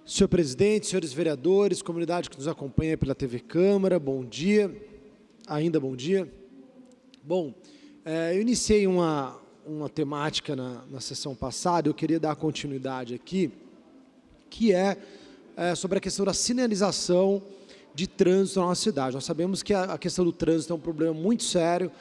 Senhor presidente, senhores vereadores, comunidade que nos acompanha pela TV Câmara, bom dia, ainda bom dia. Bom, eu iniciei uma temática na sessão passada, eu queria dar continuidade aqui, que é sobre a questão da sinalização de trânsito na nossa cidade. Nós sabemos que a questão do trânsito é um problema muito sério.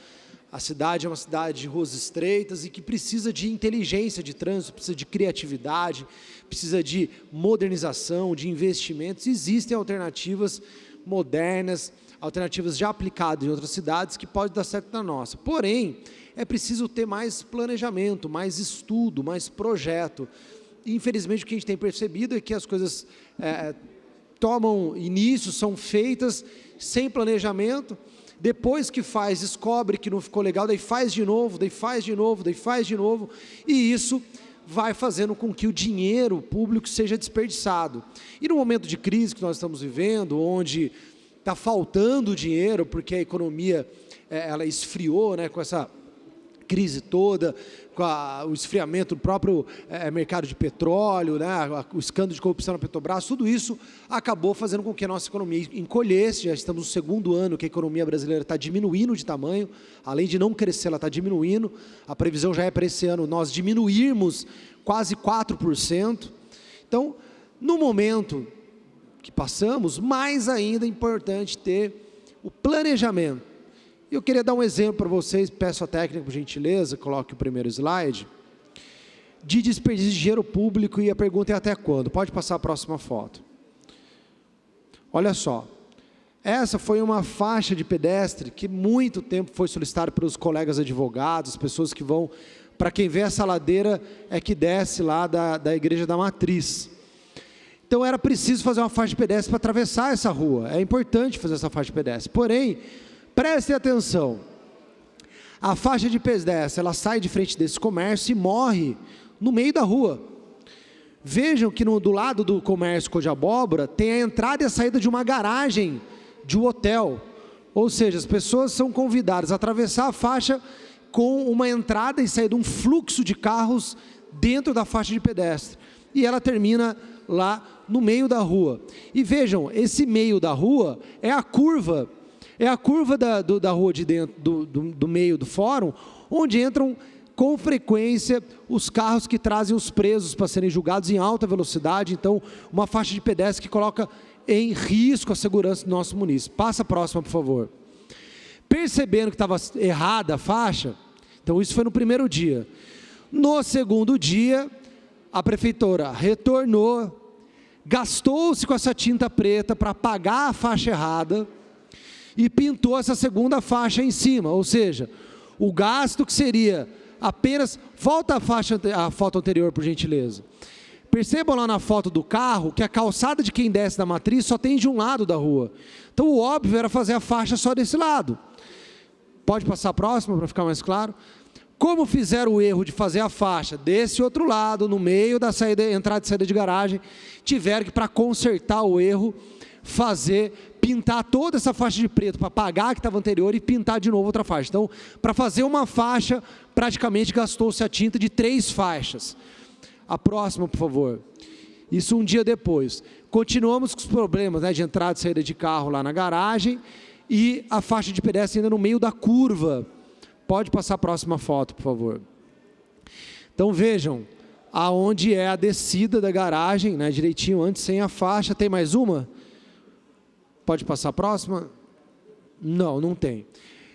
A cidade é uma cidade de ruas estreitas e que precisa de inteligência de trânsito, precisa de criatividade, precisa de modernização, de investimentos. Existem alternativas modernas, alternativas já aplicadas em outras cidades que podem dar certo na nossa. Porém, é preciso ter mais planejamento, mais estudo, mais projeto. E, infelizmente, o que a gente tem percebido é que as coisas tomam início, são feitas sem planejamento. Depois que faz, descobre que não ficou legal, daí faz de novo, daí faz de novo, daí faz de novo, e isso vai fazendo com que o dinheiro público seja desperdiçado. E no momento de crise que nós estamos vivendo, onde está faltando dinheiro, porque a economia ela esfriou, né, com essa crise toda, com o esfriamento do próprio mercado de petróleo, né, o escândalo de corrupção na Petrobras, tudo isso acabou fazendo com que a nossa economia encolhesse. Já estamos no segundo ano que a economia brasileira está diminuindo de tamanho, além de não crescer, ela está diminuindo. A previsão já é para esse ano nós diminuirmos quase 4%. Então, no momento que passamos, mais ainda é importante ter o planejamento. Eu queria dar um exemplo para vocês, peço a técnica, por gentileza, coloque o primeiro slide, de desperdício de dinheiro público, e a pergunta é até quando? Pode passar a próxima foto. Olha só, essa foi uma faixa de pedestre que muito tempo foi solicitada pelos colegas advogados, pessoas que vão, para quem vê essa ladeira, é que desce lá da Igreja da Matriz. Então era preciso fazer uma faixa de pedestre para atravessar essa rua, é importante fazer essa faixa de pedestre, porém, prestem atenção, a faixa de pedestre, ela sai de frente desse comércio e morre no meio da rua. Vejam que do lado do comércio Cor de Abóbora, tem a entrada e a saída de uma garagem de um hotel. Ou seja, as pessoas são convidadas a atravessar a faixa com uma entrada e saída, um fluxo de carros dentro da faixa de pedestre. E ela termina lá no meio da rua. E vejam, esse meio da rua é a curva da rua de dentro, do meio do fórum, onde entram com frequência os carros que trazem os presos para serem julgados em alta velocidade. Então, uma faixa de pedestre que coloca em risco a segurança do nosso município. Passa a próxima, por favor. Percebendo que estava errada a faixa, então isso foi no primeiro dia. No segundo dia, a prefeitura retornou, gastou-se com essa tinta preta para apagar a faixa errada, e pintou essa segunda faixa em cima, ou seja, o gasto que seria apenas... Volta a foto anterior, por gentileza. Percebam lá na foto do carro que a calçada de quem desce da Matriz só tem de um lado da rua. Então o óbvio era fazer a faixa só desse lado. Pode passar a próxima para ficar mais claro? Como fizeram o erro de fazer a faixa desse outro lado, no meio da entrada e saída de garagem, tiveram que, para consertar o erro, pintar toda essa faixa de preto para apagar a que estava anterior e pintar de novo outra faixa. Então, para fazer uma faixa, praticamente gastou-se a tinta de 3 faixas. A próxima, por favor. Isso um dia depois. Continuamos com os problemas, né, de entrada e saída de carro lá na garagem e a faixa de pedestre ainda no meio da curva. Pode passar a próxima foto, por favor. Então, vejam, aonde é a descida da garagem, né, direitinho antes, sem a faixa. Tem mais uma? Pode passar a próxima? Não, não tem.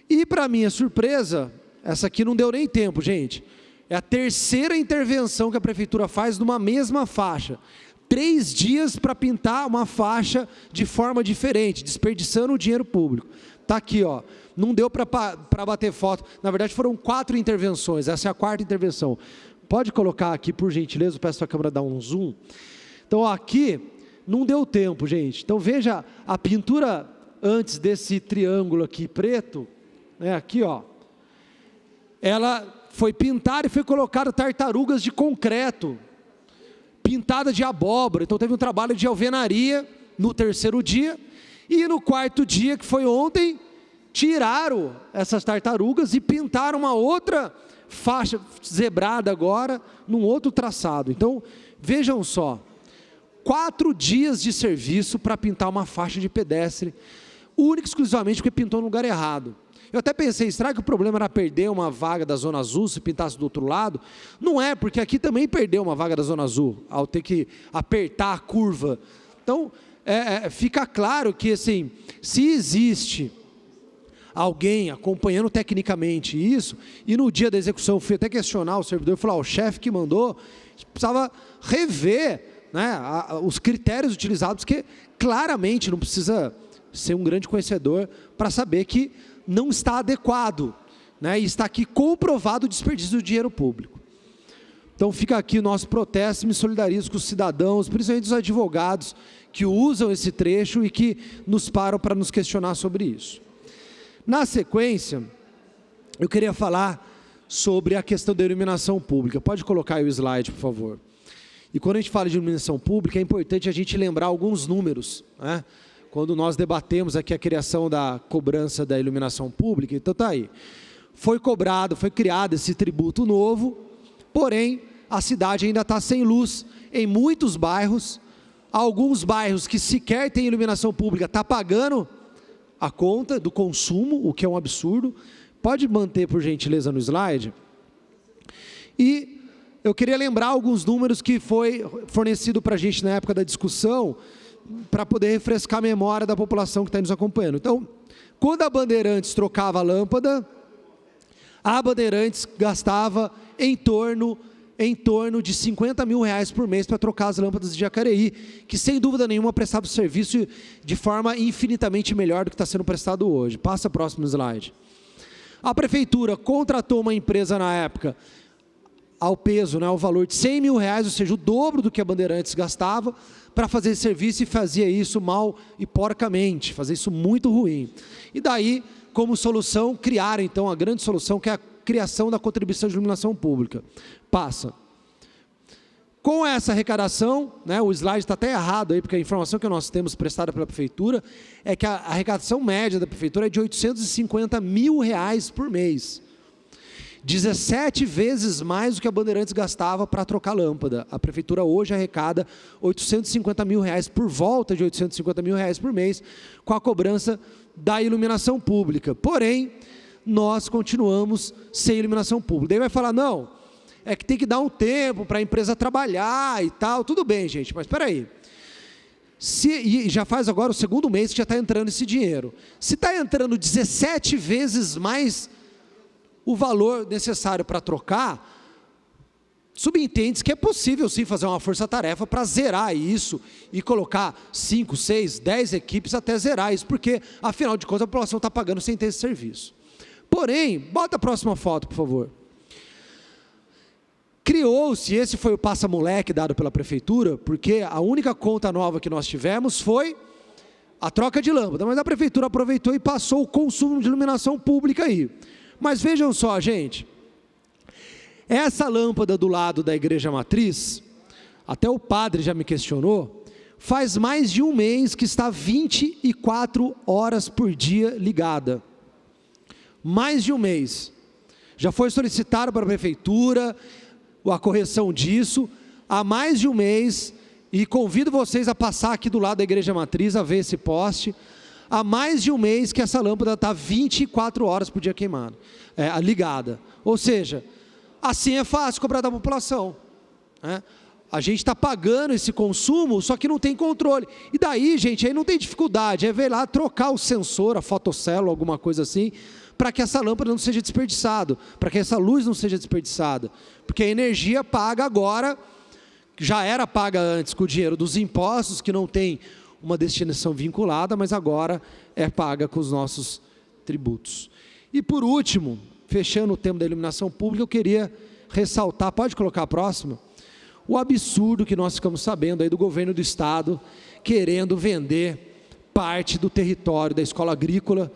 E, para minha surpresa, essa aqui não deu nem tempo, gente. É a terceira intervenção que a prefeitura faz numa mesma faixa. 3 dias para pintar uma faixa de forma diferente, desperdiçando o dinheiro público. Está aqui, ó. Não deu para bater foto. Na verdade, foram 4 intervenções. Essa é a 4ª intervenção. Pode colocar aqui, por gentileza, eu peço a câmera dar um zoom. Então, ó, aqui... Não deu tempo, gente. Então, veja a pintura antes desse triângulo aqui preto, né, aqui, ó. Ela foi pintada e foi colocada tartarugas de concreto, pintada de abóbora. Então, teve um trabalho de alvenaria no 3º dia. E no 4º dia, que foi ontem, tiraram essas tartarugas e pintaram uma outra faixa zebrada agora, num outro traçado. Então, vejam só. 4 dias de serviço para pintar uma faixa de pedestre, única e exclusivamente porque pintou no lugar errado. Eu até pensei, será que o problema era perder uma vaga da Zona Azul se pintasse do outro lado? Não é, porque aqui também perdeu uma vaga da Zona Azul, ao ter que apertar a curva. Então, fica claro que, assim, se existe alguém acompanhando tecnicamente isso, e no dia da execução eu fui até questionar o servidor, falar, o chefe que mandou, precisava rever, né, os critérios utilizados, porque claramente não precisa ser um grande conhecedor para saber que não está adequado, né, e está aqui comprovado o desperdício do dinheiro público. Então fica aqui o nosso protesto, me solidarizo com os cidadãos, principalmente os advogados que usam esse trecho e que nos param para nos questionar sobre isso. Na sequência, eu queria falar sobre a questão da iluminação pública. Pode colocar aí o slide, por favor. E quando a gente fala de iluminação pública, é importante a gente lembrar alguns números, né? Quando nós debatemos aqui a criação da cobrança da iluminação pública, então está aí. Foi criado esse tributo novo, porém, a cidade ainda está sem luz em muitos bairros. Alguns bairros que sequer têm iluminação pública estão pagando a conta do consumo, o que é um absurdo. Pode manter, por gentileza, no slide. E eu queria lembrar alguns números que foi fornecido para a gente na época da discussão, para poder refrescar a memória da população que está nos acompanhando. Então, quando a Bandeirantes trocava a lâmpada, a Bandeirantes gastava em torno de R$50 mil por mês para trocar as lâmpadas de Jacareí, que sem dúvida nenhuma prestava o serviço de forma infinitamente melhor do que está sendo prestado hoje. Passa o próximo slide. A prefeitura contratou uma empresa na época, ao peso, né, ao valor de R$100 mil, ou seja, o dobro do que a Bandeirantes gastava, para fazer esse serviço, e fazia isso mal e porcamente, fazia isso muito ruim. E daí, como solução, criaram então a grande solução, que é a criação da contribuição de iluminação pública. Passa. Com essa arrecadação, né, o slide está até errado aí, porque a informação que nós temos prestada pela prefeitura é que a arrecadação média da prefeitura é de R$850 mil por mês. 17 vezes mais do que a Bandeirantes gastava para trocar lâmpada. A prefeitura hoje arrecada R$850 mil, por volta de R$850 mil por mês, com a cobrança da iluminação pública. Porém, nós continuamos sem iluminação pública. Daí vai falar, não, é que tem que dar um tempo para a empresa trabalhar e tal. Tudo bem, gente, mas espera aí. E já faz agora o segundo mês que já está entrando esse dinheiro. Se está entrando 17 vezes mais o valor necessário para trocar, subentende-se que é possível sim fazer uma força-tarefa para zerar isso e colocar 5, 6, 10 equipes até zerar isso, porque afinal de contas a população está pagando sem ter esse serviço. Porém, bota a próxima foto, por favor. Criou-se, esse foi o passa-moleque dado pela prefeitura, porque a única conta nova que nós tivemos foi a troca de lâmpada, mas a prefeitura aproveitou e passou o consumo de iluminação pública aí. Mas vejam só, gente, essa lâmpada do lado da igreja matriz, até o padre já me questionou, faz mais de um mês que está 24 horas por dia ligada. Mais de um mês. Já foi solicitado para a prefeitura a correção disso, há mais de um mês, e convido vocês a passar aqui do lado da igreja matriz, a ver esse poste. Há mais de um mês que essa lâmpada está 24 horas por dia queimada, ligada. Ou seja, assim é fácil cobrar da população, né? A gente está pagando esse consumo, só que não tem controle. E daí, gente, aí não tem dificuldade, é ver lá, trocar o sensor, a fotocélula, alguma coisa assim, para que essa lâmpada não seja desperdiçada, para que essa luz não seja desperdiçada. Porque a energia paga agora, já era paga antes com o dinheiro dos impostos, que não tem uma destinação vinculada, mas agora é paga com os nossos tributos. E por último, fechando o tema da iluminação pública, eu queria ressaltar, pode colocar a próxima, o absurdo que nós ficamos sabendo aí do governo do estado, querendo vender parte do território da escola agrícola,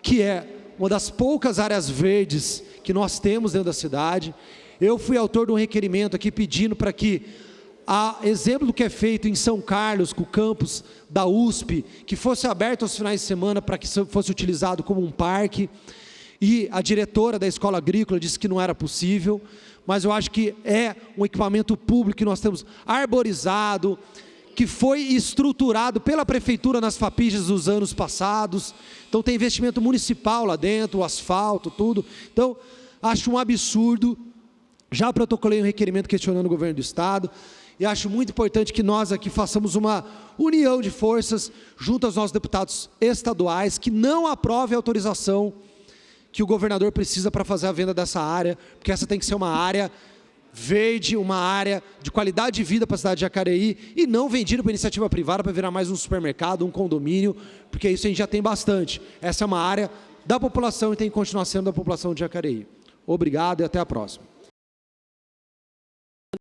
que é uma das poucas áreas verdes que nós temos dentro da cidade. Eu fui autor de um requerimento aqui pedindo para que, a exemplo do que é feito em São Carlos, com o campus da USP, que fosse aberto aos finais de semana para que fosse utilizado como um parque, e a diretora da escola agrícola disse que não era possível, mas eu acho que é um equipamento público que nós temos arborizado, que foi estruturado pela prefeitura nas FAPIGs dos anos passados. Então tem investimento municipal lá dentro, o asfalto, tudo. Então, acho um absurdo. Já protocolei um requerimento questionando o governo do estado, e acho muito importante que nós aqui façamos uma união de forças junto aos nossos deputados estaduais, que não aprovem a autorização que o governador precisa para fazer a venda dessa área, porque essa tem que ser uma área verde, uma área de qualidade de vida para a cidade de Jacareí, e não vendida para iniciativa privada para virar mais um supermercado, um condomínio, porque isso a gente já tem bastante. Essa é uma área da população e tem que continuar sendo da população de Jacareí. Obrigado e até a próxima.